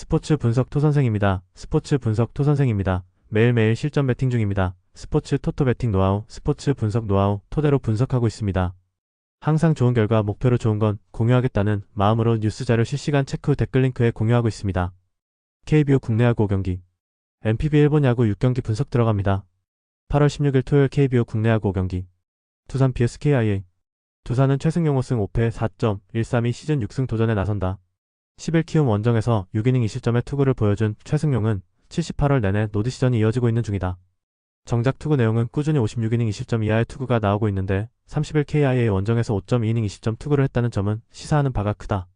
스포츠 분석 토선생입니다. 스포츠 분석 토선생입니다. 매일매일 실전 배팅 중입니다. 스포츠 토토 배팅 노하우, 스포츠 분석 노하우 토대로 분석하고 있습니다. 항상 좋은 결과 목표로 좋은 건 공유하겠다는 마음으로 뉴스 자료 실시간 체크 후 댓글 링크에 공유하고 있습니다. KBO 국내야구 5경기, NPB 일본 야구 6경기 분석 들어갑니다. 8월 16일 토요일 KBO 국내야구 5경기, 두산 vs KIA. 두산은 최승용 5승 5패 4.132 시즌 6승 도전에 나선다. 10일 키움 원정에서 6이닝 2실점의 투구를 보여준 최승용은 78월 내내 노드 시전이 이어지고 있는 중이다. 정작 투구 내용은 꾸준히 56이닝 2실점 이하의 투구가 나오고 있는데 30일 KIA 원정에서 5.2이닝 2실점 투구를 했다는 점은 시사하는 바가 크다.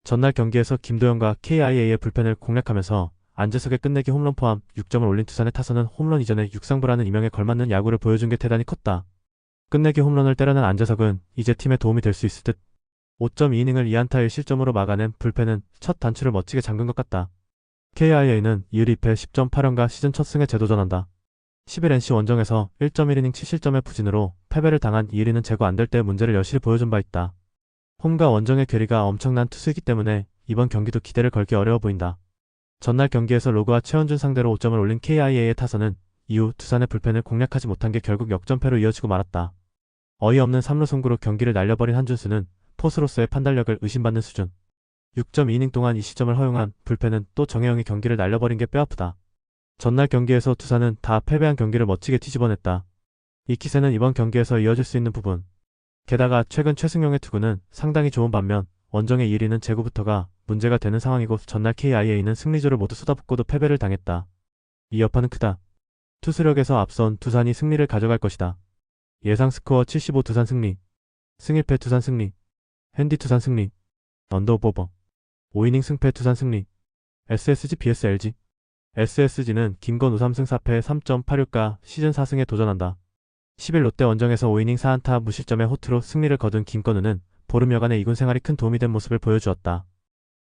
전날 경기에서 김도영과 KIA의 불펜을 공략하면서 안재석의 끝내기 홈런 포함 6점을 올린 두산의 타선은 홈런 이전에 육상부라는 이명에 걸맞는 야구를 보여준 게 대단히 컸다. 끝내기 홈런을 때려낸 안재석은 이제 팀에 도움이 될 수 있을 듯. 5.2이닝을 2안타 1실점으로 막아낸 불펜은 첫 단추를 멋지게 잠근 것 같다. KIA는 2일 2패 10.8연가 시즌 첫 승에 재도전한다. 10일 NC 원정에서 1.1이닝 7실점의 부진으로 패배를 당한 2위는 제거 안 될 때 문제를 여실히 보여준 바 있다. 홈과 원정의 괴리가 엄청난 투수이기 때문에 이번 경기도 기대를 걸기 어려워 보인다. 전날 경기에서 로그와 최원준 상대로 5점을 올린 KIA의 타선은 이후 두산의 불펜을 공략하지 못한 게 결국 역전패로 이어지고 말았다. 어이없는 3루 송구로 경기를 날려버린 한준수는 포수로서의 판단력을 의심받는 수준. 6.2이닝 동안 2실점을 허용한 불펜은 또 정혜영이 경기를 날려버린 게 뼈아프다. 전날 경기에서 두산은 다 패배한 경기를 멋지게 뒤집어냈다. 이 기세는 이번 경기에서 이어질 수 있는 부분. 게다가 최근 최승용의 투구는 상당히 좋은 반면 원정의 1위는 제구부터가 문제가 되는 상황이고 전날 KIA는 승리조를 모두 쏟아붓고도 패배를 당했다. 이 여파는 크다. 투수력에서 앞선 두산이 승리를 가져갈 것이다. 예상 스코어 75 두산 승리, 승1패 두산 승리, 핸디 두산 승리, 언더오버 5이닝 승패 두산 승리, SSG vs LG. SSG는 김건우 3승 4패 3.86가 시즌 4승에 도전한다. 10일 롯데 원정에서 5이닝 4안타 무실점의 호투로 승리를 거둔 김건우는 보름여간의 이군 생활이 큰 도움이 된 모습을 보여주었다.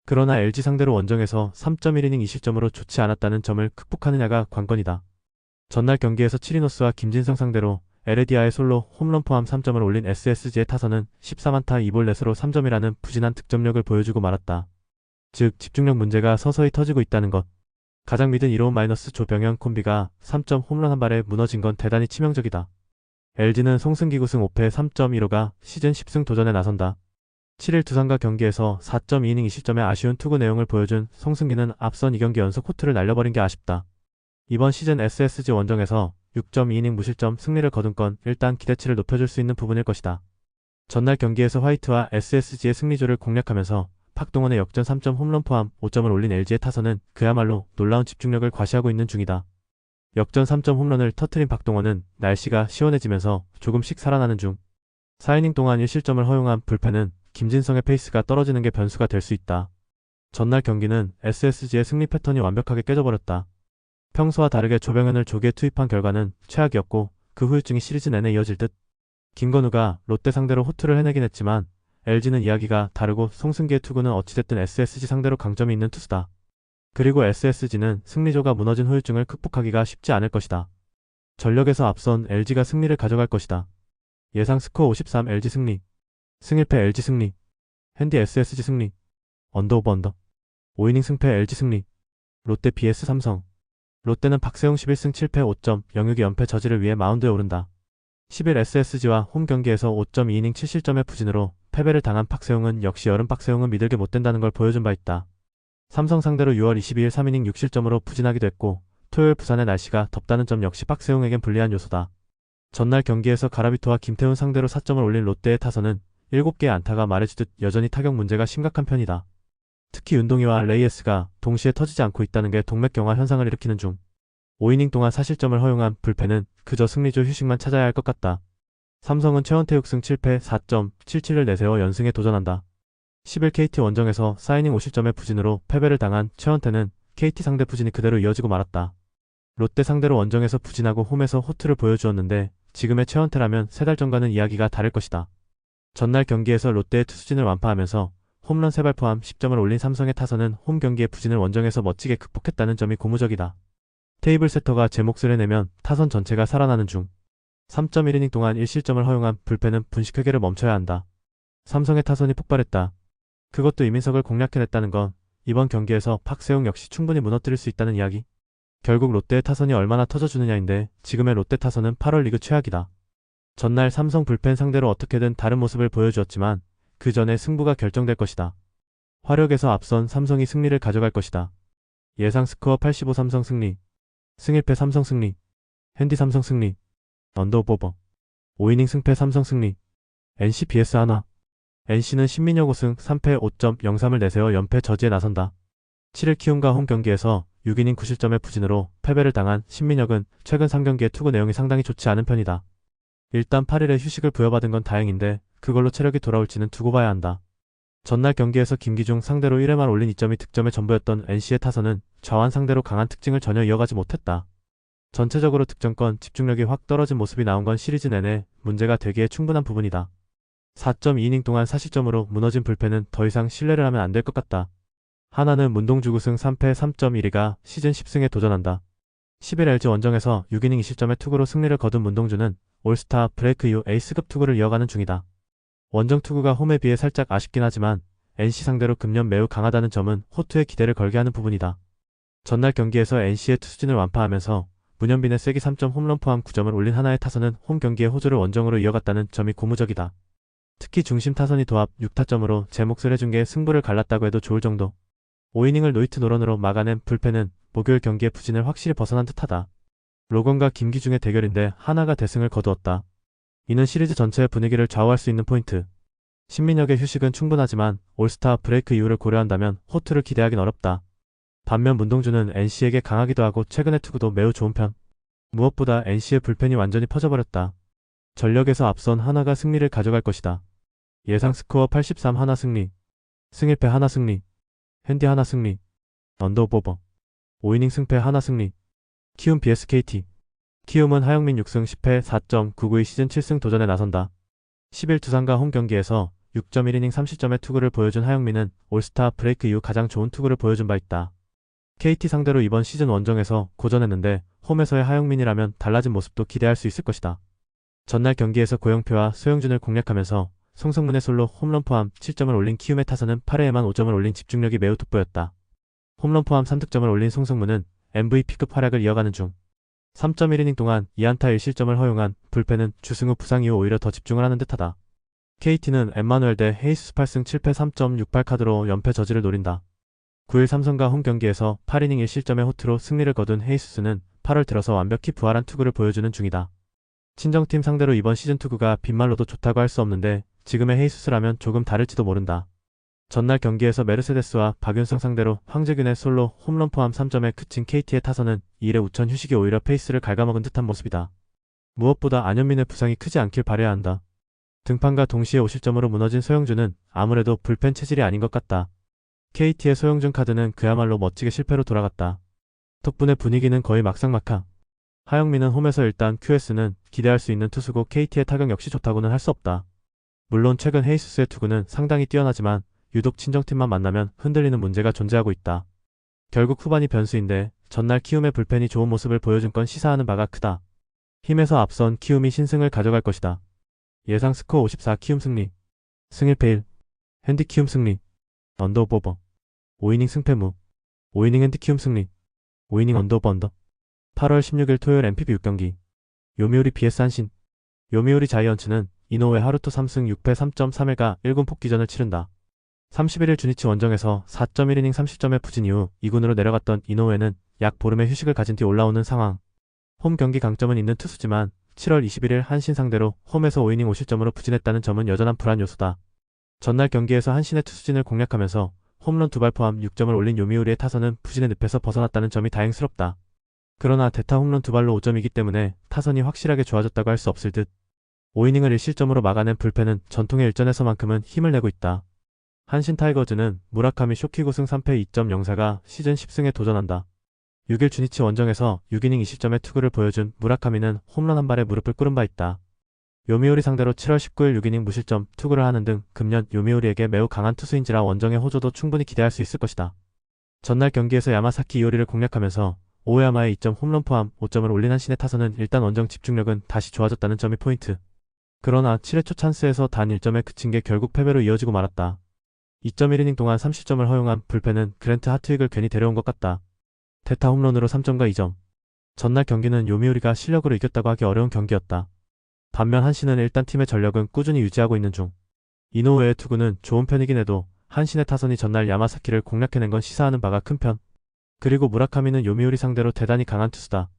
그러나 LG 상대로 원정에서 3.1이닝 2실점으로 좋지 않았다는 점을 극복하느냐가 관건이다. 전날 경기에서 치리노스와 김진성 상대로 에레디아의 솔로 홈런 포함 3점을 올린 SSG의 타선은 13안타 2볼 넷으로 3점이라는 부진한 득점력을 보여주고 말았다. 즉 집중력 문제가 서서히 터지고 있다는 것. 가장 믿은 이로운 마이너스 조병현 콤비가 3점 홈런 한 발에 무너진 건 대단히 치명적이다. LG는 송승기 9승 5패 3.15가 시즌 10승 도전에 나선다. 7일 두산과 경기에서 4.2이닝 2실점의 아쉬운 투구 내용을 보여준 송승기는 앞선 2경기 연속 호투를 날려버린 게 아쉽다. 이번 시즌 SSG 원정에서 6.2이닝 무실점 승리를 거둔 건 일단 기대치를 높여줄 수 있는 부분일 것이다. 전날 경기에서 화이트와 SSG의 승리조를 공략하면서 박동원의 역전 3점 홈런 포함 5점을 올린 LG의 타선은 그야말로 놀라운 집중력을 과시하고 있는 중이다. 역전 3점 홈런을 터트린 박동원은 날씨가 시원해지면서 조금씩 살아나는 중. 4이닝 동안 1실점을 허용한 불펜은 김진성의 페이스가 떨어지는 게 변수가 될 수 있다. 전날 경기는 SSG의 승리 패턴이 완벽하게 깨져버렸다. 평소와 다르게 조병현을 조기에 투입한 결과는 최악이었고 그 후유증이 시리즈 내내 이어질 듯. 김건우가 롯데 상대로 호투를 해내긴 했지만 LG는 이야기가 다르고 송승기의 투구는 어찌됐든 SSG 상대로 강점이 있는 투수다. 그리고 SSG는 승리조가 무너진 후유증을 극복하기가 쉽지 않을 것이다. 전력에서 앞선 LG가 승리를 가져갈 것이다. 예상 스코어 53 LG 승리, 승1패 LG 승리, 핸디 SSG 승리, 언더오버 언더 5이닝 승패 LG 승리, 롯데 vs 삼성. 롯데는 박세웅 11승 7패 5점 062 연패 저지를 위해 마운드에 오른다. 10일 SSG와 홈 경기에서 5.2이닝 7실점의 부진으로 패배를 당한 박세웅은 역시 여름 박세웅은 믿을게 못된다는 걸 보여준 바 있다. 삼성 상대로 6월 22일 3이닝 6실점으로 부진하기도 했고 토요일 부산의 날씨가 덥다는 점 역시 박세웅에겐 불리한 요소다. 전날 경기에서 가라비토와 김태훈 상대로 4점을 올린 롯데의 타선은 7개의 안타가 말해주듯 여전히 타격 문제가 심각한 편이다. 특히 윤동희와 레이에스가 동시에 터지지 않고 있다는 게 동맥경화 현상을 일으키는 중. 5이닝 동안 4실점을 허용한 불펜은 그저 승리조 휴식만 찾아야 할 것 같다. 삼성은 최원태 6승 7패 4.77을 내세워 연승에 도전한다. 10일 KT 원정에서 4이닝 5실점의 부진으로 패배를 당한 최원태는 KT 상대 부진이 그대로 이어지고 말았다. 롯데 상대로 원정에서 부진하고 홈에서 호투를 보여주었는데 지금의 최원태라면 3달 전과는 이야기가 다를 것이다. 전날 경기에서 롯데의 투수진을 완파하면서 홈런 3발 포함 10점을 올린 삼성의 타선은 홈 경기의 부진을 원정에서 멋지게 극복했다는 점이 고무적이다. 테이블 세터가 제 몫을 해내면 타선 전체가 살아나는 중. 3.1이닝 동안 1실점을 허용한 불펜은 분식회계를 멈춰야 한다. 삼성의 타선이 폭발했다. 그것도 이민석을 공략해냈다는 건 이번 경기에서 박세웅 역시 충분히 무너뜨릴 수 있다는 이야기. 결국 롯데의 타선이 얼마나 터져주느냐인데 지금의 롯데 타선은 8월 리그 최악이다. 전날 삼성 불펜 상대로 어떻게든 다른 모습을 보여주었지만 그 전에 승부가 결정될 것이다. 화력에서 앞선 삼성이 승리를 가져갈 것이다. 예상 스코어 85 삼성 승리. 승1패 삼성 승리. 핸디 삼성 승리. 언더오버. 5이닝 승패 삼성 승리. NC BS 하나. NC는 신민혁 우승 3패 5.03을 내세워 연패 저지에 나선다. 7일 키움과 홈 경기에서 6이닝 9실점의 부진으로 패배를 당한 신민혁은 최근 3경기의 투구 내용이 상당히 좋지 않은 편이다. 일단 8일에 휴식을 부여받은 건 다행인데 그걸로 체력이 돌아올지는 두고 봐야 한다. 전날 경기에서 김기중 상대로 1회만 올린 2점이 득점의 전부였던 NC의 타선은 좌완 상대로 강한 특징을 전혀 이어가지 못했다. 전체적으로 득점권, 집중력이 확 떨어진 모습이 나온 건 시리즈 내내 문제가 되기에 충분한 부분이다. 4.2이닝 동안 4실점으로 무너진 불펜은 더 이상 신뢰를 하면 안 될 것 같다. 하나는 문동주 우승 3패 3.1위가 시즌 10승에 도전한다. 10일 LG 원정에서 6이닝 2실점의 투구로 승리를 거둔 문동주는 올스타 브레이크 이후 에이스급 투구를 이어가는 중이다. 원정 투구가 홈에 비해 살짝 아쉽긴 하지만 NC 상대로 금년 매우 강하다는 점은 호투에 기대를 걸게 하는 부분이다. 전날 경기에서 NC의 투수진을 완파하면서 문현빈의 쐐기 3점 홈런 포함 9점을 올린 하나의 타선은 홈 경기의 호조를 원정으로 이어갔다는 점이 고무적이다. 특히 중심 타선이 도합 6타점으로 제 몫을 해준 게 승부를 갈랐다고 해도 좋을 정도. 5이닝을 노히트 노런으로 막아낸 불펜은 목요일 경기의 부진을 확실히 벗어난 듯하다. 로건과 김기중의 대결인데 하나가 대승을 거두었다. 이는 시리즈 전체의 분위기를 좌우할 수 있는 포인트. 신민혁의 휴식은 충분하지만 올스타 브레이크 이후를 고려한다면 호투를 기대하긴 어렵다. 반면 문동주는 NC에게 강하기도 하고 최근의 투구도 매우 좋은 편. 무엇보다 NC의 불펜이 완전히 퍼져버렸다. 전력에서 앞선 하나가 승리를 가져갈 것이다. 예상 스코어 83 하나 승리. 승1패 하나 승리. 핸디 하나 승리. 언더오버. 5이닝 승패 하나 승리. 키움 vs KT. 키움은 하영민 6승 10패 4.99의 시즌 7승 도전에 나선다. 10일 두산과 홈 경기에서 6.1이닝 3실점의 투구를 보여준 하영민은 올스타 브레이크 이후 가장 좋은 투구를 보여준 바 있다. KT 상대로 이번 시즌 원정에서 고전했는데 홈에서의 하영민이라면 달라진 모습도 기대할 수 있을 것이다. 전날 경기에서 고영표와 소영준을 공략하면서 송성문의 솔로 홈런 포함 7점을 올린 키움의 타선은 8회에만 5점을 올린 집중력이 매우 돋보였다. 홈런 포함 3득점을 올린 송성문은 MVP급 활약을 이어가는 중. 3.1이닝 동안 2안타 1실점을 허용한 불펜은 주승우 부상 이후 오히려 더 집중을 하는 듯하다. KT는 엠마누엘 대 헤이수스 8승 7패 3.68 카드로 연패 저지를 노린다. 9일 삼성과 홈 경기에서 8이닝 1실점의 호투로 승리를 거둔 헤이수스는 8월 들어서 완벽히 부활한 투구를 보여주는 중이다. 친정팀 상대로 이번 시즌 투구가 빈말로도 좋다고 할 수 없는데 지금의 헤이수스라면 조금 다를지도 모른다. 전날 경기에서 메르세데스와 박윤성 상대로 황재균의 솔로 홈런 포함 3점에 그친 KT의 타선은 2일의 우천 휴식이 오히려 페이스를 갉아먹은 듯한 모습이다. 무엇보다 안현민의 부상이 크지 않길 바라야 한다. 등판과 동시에 5실점으로 무너진 소영준은 아무래도 불펜 체질이 아닌 것 같다. KT의 소영준 카드는 그야말로 멋지게 실패로 돌아갔다. 덕분에 분위기는 거의 막상막하. 하영민은 홈에서 일단 QS는 기대할 수 있는 투수고 KT의 타격 역시 좋다고는 할 수 없다. 물론 최근 헤이수스의 투구는 상당히 뛰어나지만 유독 친정팀만 만나면 흔들리는 문제가 존재하고 있다. 결국 후반이 변수인데 전날 키움의 불펜이 좋은 모습을 보여준 건 시사하는 바가 크다. 힘에서 앞선 키움이 신승을 가져갈 것이다. 예상 스코어 54 키움 승리. 승1패 1. 핸디 키움 승리. 언더오버. 5이닝 승패무. 5이닝 핸디 키움 승리. 5이닝 언더오버 언더. 8월 16일 토요일 MPB 6경기. 요미우리 vs 한신. 요미우리 자이언츠는 이노우에 하루토 3승 6패 3.3회가 1군 복귀전을 치른다. 31일 주니치 원정에서 4.1이닝 30점의 부진 이후 2군으로 내려갔던 이노우에는 약 보름의 휴식을 가진 뒤 올라오는 상황. 홈 경기 강점은 있는 투수지만 7월 21일 한신 상대로 홈에서 5이닝 5실점으로 부진했다는 점은 여전한 불안 요소다. 전날 경기에서 한신의 투수진을 공략하면서 홈런 2발 포함 6점을 올린 요미우리의 타선은 부진의 늪에서 벗어났다는 점이 다행스럽다. 그러나 대타 홈런 2발로 5점이기 때문에 타선이 확실하게 좋아졌다고 할 수 없을 듯. 5이닝을 1실점으로 막아낸 불펜은 전통의 일전에서만큼은 힘을 내고 있다. 한신 타이거즈는 무라카미 쇼키고 승 3패 2.04가 시즌 10승에 도전한다. 6일 주니치 원정에서 6이닝 2실점의 투구를 보여준 무라카미는 홈런 한 발에 무릎을 꿇은 바 있다. 요미우리 상대로 7월 19일 6이닝 무실점 투구를 하는 등 금년 요미우리에게 매우 강한 투수인지라 원정의 호조도 충분히 기대할 수 있을 것이다. 전날 경기에서 야마사키 이오리를 공략하면서 오야마의 2점 홈런 포함 5점을 올린 한신의 타선은 일단 원정 집중력은 다시 좋아졌다는 점이 포인트. 그러나 7회 초 찬스에서 단 1점에 그친 게 결국 패배로 이어지고 말았다. 2.1이닝 동안 3실점을 허용한 불펜은 그랜트 하트윅을 괜히 데려온 것 같다. 대타 홈런으로 3점과 2점. 전날 경기는 요미우리가 실력으로 이겼다고 하기 어려운 경기였다. 반면 한신은 일단 팀의 전력은 꾸준히 유지하고 있는 중. 이노우의 투구는 좋은 편이긴 해도 한신의 타선이 전날 야마사키를 공략해낸 건 시사하는 바가 큰 편. 그리고 무라카미는 요미우리 상대로 대단히 강한 투수다.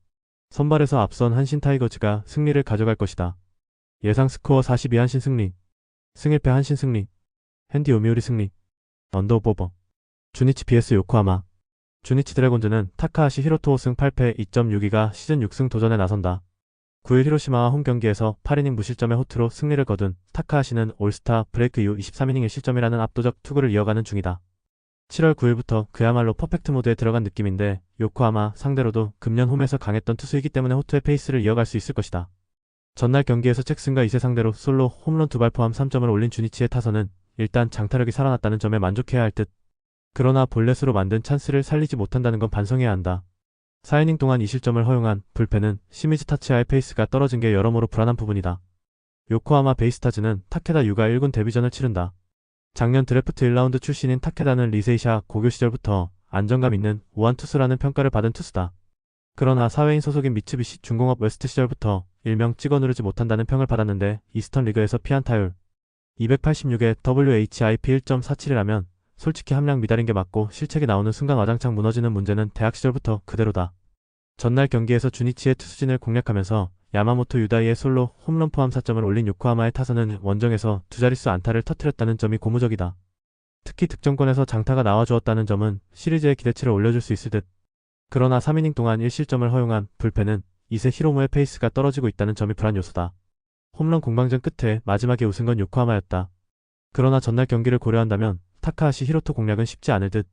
선발에서 앞선 한신 타이거즈가 승리를 가져갈 것이다. 예상 스코어 42 한신 승리. 승일패 한신 승리. 핸디 요미우리 승리. 언더오버. 주니치 vs 요코하마. 주니치 드래곤즈는 타카하시 히로토 승 8패 2.62가 시즌 6승 도전에 나선다. 9일 히로시마와 홈 경기에서 8이닝 무실점의 호투로 승리를 거둔 타카하시는 올스타 브레이크 이후 23이닝 1실점이라는 압도적 투구를 이어가는 중이다. 7월 9일부터 그야말로 퍼펙트 모드에 들어간 느낌인데 요코하마 상대로도 금년 홈에서 강했던 투수이기 때문에 호투의 페이스를 이어갈 수 있을 것이다. 전날 경기에서 잭슨과 이세 상대로 솔로 홈런 2발 포함 3점을 올린 주니치의 타선은 일단 장타력이 살아났다는 점에 만족해야 할 듯. 그러나 볼넷으로 만든 찬스를 살리지 못한다는 건 반성해야 한다. 4이닝 동안 2실점을 허용한 불펜은 시미즈 타치아의 페이스가 떨어진 게 여러모로 불안한 부분이다. 요코하마 베이스타즈는 타케다 유가 1군 데뷔전을 치른다. 작년 드래프트 1라운드 출신인 타케다는 리세이샤 고교 시절부터 안정감 있는 우완 투수라는 평가를 받은 투수다. 그러나 사회인 소속인 미츠비시 중공업 웨스트 시절부터 일명 찍어 누르지 못한다는 평을 받았는데 이스턴 리그에서 피안 타율 286에 WHIP 1.47이라면 솔직히 함량 미달인 게 맞고 실책이 나오는 순간 와장창 무너지는 문제는 대학 시절부터 그대로다. 전날 경기에서 주니치의 투수진을 공략하면서 야마모토 유다이의 솔로 홈런 포함 4점을 올린 요코하마의 타선은 원정에서 두 자릿수 안타를 터뜨렸다는 점이 고무적이다. 특히 득점권에서 장타가 나와주었다는 점은 시리즈의 기대치를 올려줄 수 있을 듯. 그러나 3이닝 동안 1실점을 허용한 불펜은 이세 히로무의 페이스가 떨어지고 있다는 점이 불안 요소다. 홈런 공방전 끝에 마지막에 웃은 건 요코하마였다. 그러나 전날 경기를 고려한다면 타카하시 히로토 공략은 쉽지 않을 듯.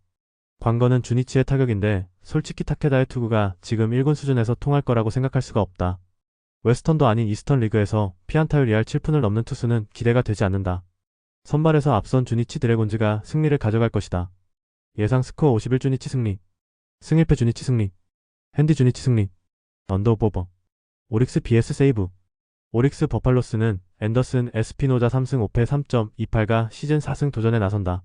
관건은 주니치의 타격인데 솔직히 타케다의 투구가 지금 1군 수준에서 통할 거라고 생각할 수가 없다. 웨스턴도 아닌 이스턴 리그에서 피안타율 2할 7푼을 넘는 투수는 기대가 되지 않는다. 선발에서 앞선 주니치 드래곤즈가 승리를 가져갈 것이다. 예상 스코어 51 주니치 승리. 승일패 주니치 승리. 핸디 주니치 승리. 언더오버. 오릭스 vs 세이브. 오릭스 버팔로스는 앤더슨 에스피노자 3승 5패 3.28가 시즌 4승 도전에 나선다.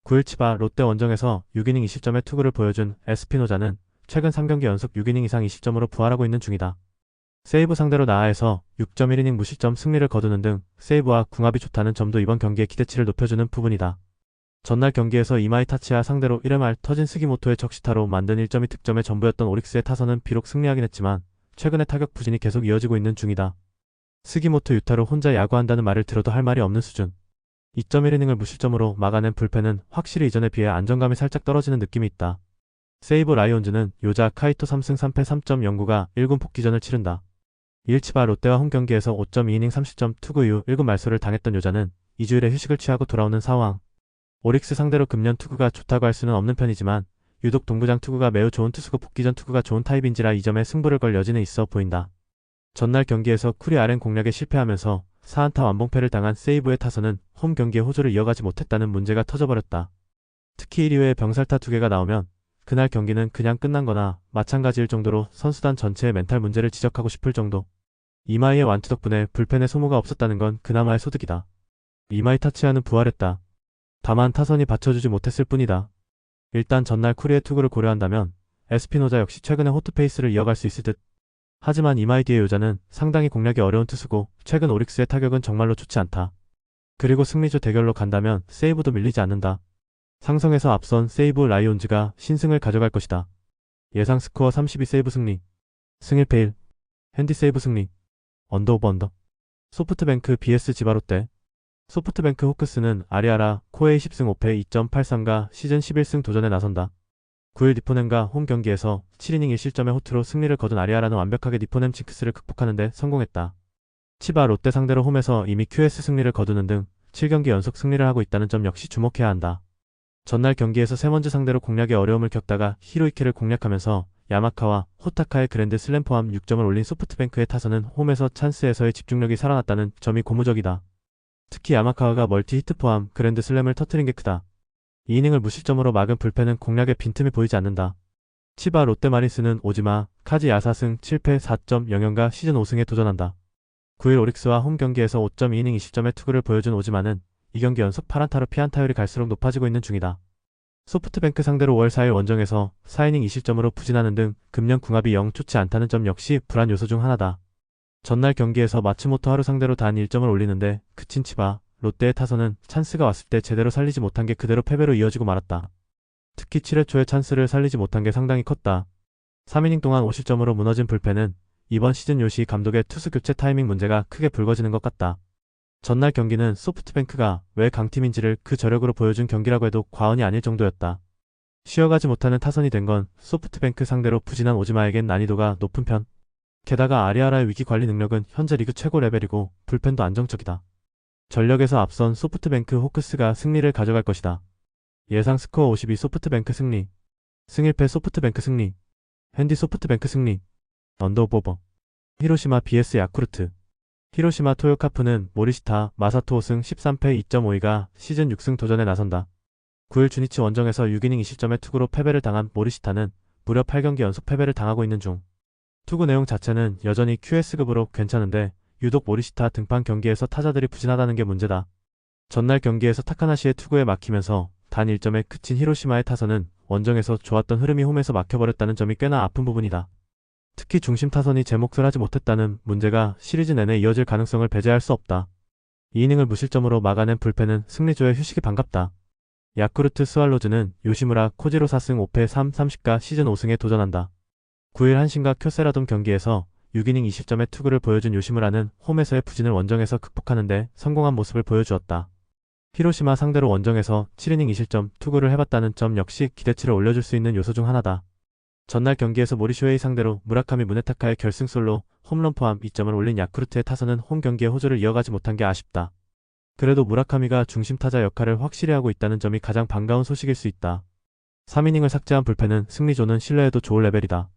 9일 치바 롯데 원정에서 6이닝 2실점의 투구를 보여준 에스피노자는 최근 3경기 연속 6이닝 이상 2실점으로 부활하고 있는 중이다. 세이브 상대로 나아에서 6.1이닝 무실점 승리를 거두는 등 세이브와 궁합이 좋다는 점도 이번 경기의 기대치를 높여주는 부분이다. 전날 경기에서 이마이 타치아 상대로 1회말 터진 스기모토의 적시타로 만든 1점이 득점의 전부였던 오릭스의 타선은 비록 승리하긴 했지만 최근의 타격 부진이 계속 이어지고 있는 중이다. 스기모토 유타로 혼자 야구한다는 말을 들어도 할 말이 없는 수준. 2.1이닝을 무실점으로 막아낸 불펜은 확실히 이전에 비해 안정감이 살짝 떨어지는 느낌이 있다. 세이브 라이온즈는 요자 카이토 3승 3패 3.09가 1군 복귀전을 치른다. 1치바 롯데와 홈경기에서 5.2이닝 30점 투구 이후 1군 말소를 당했던 요자는 2주일의 휴식을 취하고 돌아오는 상황. 오릭스 상대로 금년 투구가 좋다고 할 수는 없는 편이지만 유독 동부장 투구가 매우 좋은 투수고 복귀전 투구가 좋은 타입인지라 이 점에 승부를 걸 여지는 있어 보인다. 전날 경기에서 쿠리 아렌 공략에 실패하면서 4안타 완봉패를 당한 세이브의 타선은 홈 경기에 호조를 이어가지 못했다는 문제가 터져버렸다. 특히 1위에 병살타 2개가 나오면 그날 경기는 그냥 끝난 거나 마찬가지일 정도로 선수단 전체의 멘탈 문제를 지적하고 싶을 정도. 이마이의 완투 덕분에 불펜에 소모가 없었다는 건 그나마의 소득이다. 이마이 타치아는 부활했다. 다만 타선이 받쳐주지 못했을 뿐이다. 일단 전날 쿠리의 투구를 고려한다면 에스피노자 역시 최근에 호투 페이스를 이어갈 수 있을 듯. 하지만 이마이 뒤의 요자는 상당히 공략이 어려운 투수고 최근 오릭스의 타격은 정말로 좋지 않다. 그리고 승리조 대결로 간다면 세이브도 밀리지 않는다. 상성에서 앞선 세이브 라이온즈가 신승을 가져갈 것이다. 예상 스코어 32 세이브 승리. 승일패 1. 핸디 세이브 승리. 언더오버 언더. 소프트뱅크 vs 지바롯데. 소프트뱅크 호크스는 아리아라 코에이 10승 5패 2.83가 시즌 11승 도전에 나선다. 9일 니포넴과 홈 경기에서 7이닝 1실점의 호투로 승리를 거둔 아리아라는 완벽하게 니포넴 징크스를 극복하는 데 성공했다. 치바 롯데 상대로 홈에서 이미 QS 승리를 거두는 등 7경기 연속 승리를 하고 있다는 점 역시 주목해야 한다. 전날 경기에서 세먼즈 상대로 공략에 어려움을 겪다가 히로이케를 공략하면서 야마카와 호타카의 그랜드 슬램 포함 6점을 올린 소프트뱅크의 타선은 홈에서 찬스에서의 집중력이 살아났다는 점이 고무적이다. 특히 야마카와가 멀티 히트 포함 그랜드 슬램을 터뜨린 게 크다. 2이닝을 무실점으로 막은 불펜은 공략에 빈틈이 보이지 않는다. 치바 롯데 마린스는 오지마, 카지 야사승 7패 4.00가 시즌 5승에 도전한다. 9일 오릭스와 홈 경기에서 5.2이닝 20점의 투구를 보여준 오지마는 2경기 연속 8안타로 피안타율이 갈수록 높아지고 있는 중이다. 소프트뱅크 상대로 5월 4일 원정에서 4이닝 2실점으로 부진하는 등 금년 궁합이 영 좋지 않다는 점 역시 불안 요소 중 하나다. 전날 경기에서 마츠모토 하루 상대로 단 1점을 올리는데 그친 치바, 롯데의 타선은 찬스가 왔을 때 제대로 살리지 못한 게 그대로 패배로 이어지고 말았다. 특히 7회 초에 찬스를 살리지 못한 게 상당히 컸다. 3이닝 동안 5실점으로 무너진 불펜은 이번 시즌 요시 감독의 투수 교체 타이밍 문제가 크게 불거지는 것 같다. 전날 경기는 소프트뱅크가 왜 강팀인지를 그 저력으로 보여준 경기라고 해도 과언이 아닐 정도였다. 쉬어가지 못하는 타선이 된 건 소프트뱅크 상대로 부진한 오지마에겐 난이도가 높은 편. 게다가 아리아라의 위기 관리 능력은 현재 리그 최고 레벨이고 불펜도 안정적이다. 전력에서 앞선 소프트뱅크 호크스가 승리를 가져갈 것이다. 예상 스코어 52 소프트뱅크 승리. 승일패 소프트뱅크 승리. 핸디 소프트뱅크 승리. 언더오버. 히로시마 vs 야쿠르트. 히로시마 토요카프는 모리시타, 마사토 승 13패 2.52가 시즌 6승 도전에 나선다. 9일 주니치 원정에서 6이닝 2실점의 투구로 패배를 당한 모리시타는 무려 8경기 연속 패배를 당하고 있는 중. 투구 내용 자체는 여전히 QS급으로 괜찮은데 유독 모리시타 등판 경기에서 타자들이 부진하다는 게 문제다. 전날 경기에서 타카나시의 투구에 막히면서 단 1점에 그친 히로시마의 타선은 원정에서 좋았던 흐름이 홈에서 막혀버렸다는 점이 꽤나 아픈 부분이다. 특히 중심 타선이 제 몫을 하지 못했다는 문제가 시리즈 내내 이어질 가능성을 배제할 수 없다. 2이닝을 무실점으로 막아낸 불펜은 승리조의 휴식이 반갑다. 야쿠르트 스왈로즈는 요시무라 코지로 4승 5패 3-30가 시즌 5승에 도전한다. 9일 한신과 쿄세라돔 경기에서 6이닝 20점의 투구를 보여준 요시무라는 홈에서의 부진을 원정에서 극복하는데 성공한 모습을 보여주었다. 히로시마 상대로 원정에서 7이닝 2실점 투구를 해봤다는 점 역시 기대치를 올려줄 수 있는 요소 중 하나다. 전날 경기에서 모리쇼헤이 상대로 무라카미 무네타카의 결승 솔로 홈런 포함 2점을 올린 야쿠르트의 타선은 홈 경기의 호조를 이어가지 못한 게 아쉽다. 그래도 무라카미가 중심 타자 역할을 확실히 하고 있다는 점이 가장 반가운 소식일 수 있다. 3이닝을 삭제한 불펜은 승리조는 신뢰해도 좋을 레벨이다.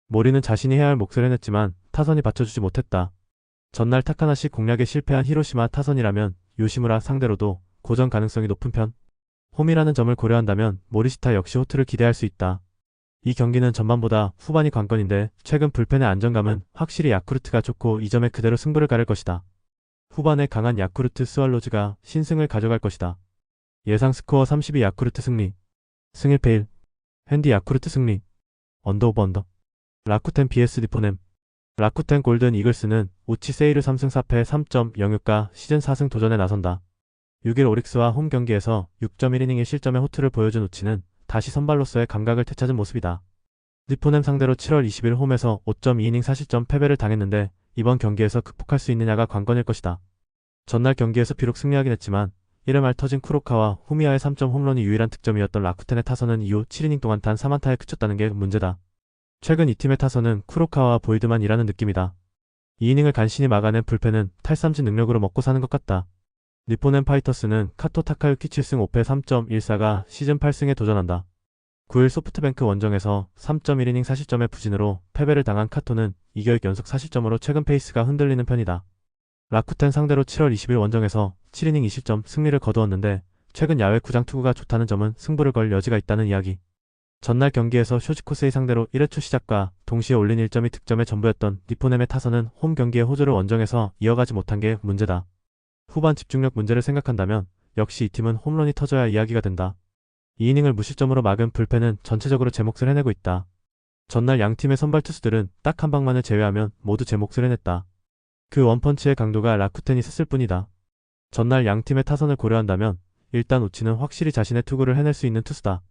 모리는 자신이 해야 할 몫을 해냈지만 타선이 받쳐주지 못했다. 전날 타카나시 공략에 실패한 히로시마 타선이라면 요시무라 상대로도 고전 가능성이 높은 편. 홈이라는 점을 고려한다면 모리시타 역시 호투를 기대할 수 있다. 이 경기는 전반보다 후반이 관건인데 최근 불펜의 안정감은 확실히 야쿠르트가 좋고 이 점에 그대로 승부를 가를 것이다. 후반에 강한 야쿠르트 스왈로즈가 신승을 가져갈 것이다. 예상 스코어 32 야쿠르트 승리. 승일패 1. 핸디 야쿠르트 승리. 언더오버 언더. 라쿠텐 vs 니포넴. 라쿠텐 골든 이글스는 우치 세이르 3승 4패 3.06가 시즌 4승 도전에 나선다. 6일 오릭스와 홈 경기에서 6.1이닝의 실점의 호투를 보여준 우치는 다시 선발로서의 감각을 되찾은 모습이다. 니포넴 상대로 7월 20일 홈에서 5.2이닝 4실점 패배를 당했는데 이번 경기에서 극복할 수 있느냐가 관건일 것이다. 전날 경기에서 비록 승리하긴 했지만 1회 말 터진 쿠로카와 후미야의 3점 홈런이 유일한 득점이었던 라쿠텐의 타선은 이후 7이닝 동안 단 3안타에 그쳤다는 게 문제다. 최근 이 팀의 타선은 쿠로카와 보이드만이라는 느낌이다. 2이닝을 간신히 막아낸 불펜은 탈삼진 능력으로 먹고 사는 것 같다. 니포넴 파이터스는 카토 타카유키 7승 5패 3.14가 시즌 8승에 도전한다. 9일 소프트뱅크 원정에서 3.1이닝 4실점의 부진으로 패배를 당한 카토는 2개월 연속 4실점으로 최근 페이스가 흔들리는 편이다. 라쿠텐 상대로 7월 20일 원정에서 7이닝 2실점 승리를 거두었는데 최근 야외 구장 투구가 좋다는 점은 승부를 걸 여지가 있다는 이야기. 전날 경기에서 쇼지코세이 상대로 1회 초 시작과 동시에 올린 1점이 득점의 전부였던 니포넴의 타선은 홈 경기의 호조를 원정에서 이어가지 못한 게 문제다. 후반 집중력 문제를 생각한다면 역시 이 팀은 홈런이 터져야 이야기가 된다. 2이닝을 무실점으로 막은 불펜은 전체적으로 제 몫을 해내고 있다. 전날 양팀의 선발 투수들은 딱 한 방만을 제외하면 모두 제 몫을 해냈다. 그 원펀치의 강도가 라쿠텐이 셌을 뿐이다. 전날 양팀의 타선을 고려한다면 일단 우치는 확실히 자신의 투구를 해낼 수 있는 투수다.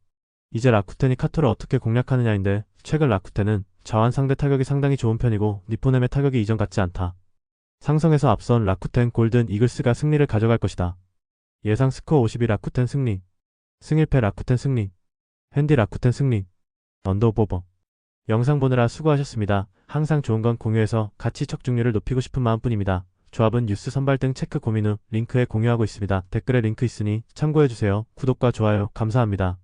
이제 라쿠텐이 카토를 어떻게 공략하느냐인데 최근 라쿠텐은 좌완 상대 타격이 상당히 좋은 편이고 니포넴의 타격이 이전 같지 않다. 상성에서 앞선 라쿠텐 골든 이글스가 승리를 가져갈 것이다. 예상 스코어 52 라쿠텐 승리. 승일패 라쿠텐 승리. 핸디 라쿠텐 승리. 언더오버. 영상 보느라 수고하셨습니다. 항상 좋은 건 공유해서 같이 척중률을 높이고 싶은 마음뿐입니다. 조합은 뉴스 선발 등 체크 고민 후 링크에 공유하고 있습니다. 댓글에 링크 있으니 참고해주세요. 구독과 좋아요 감사합니다.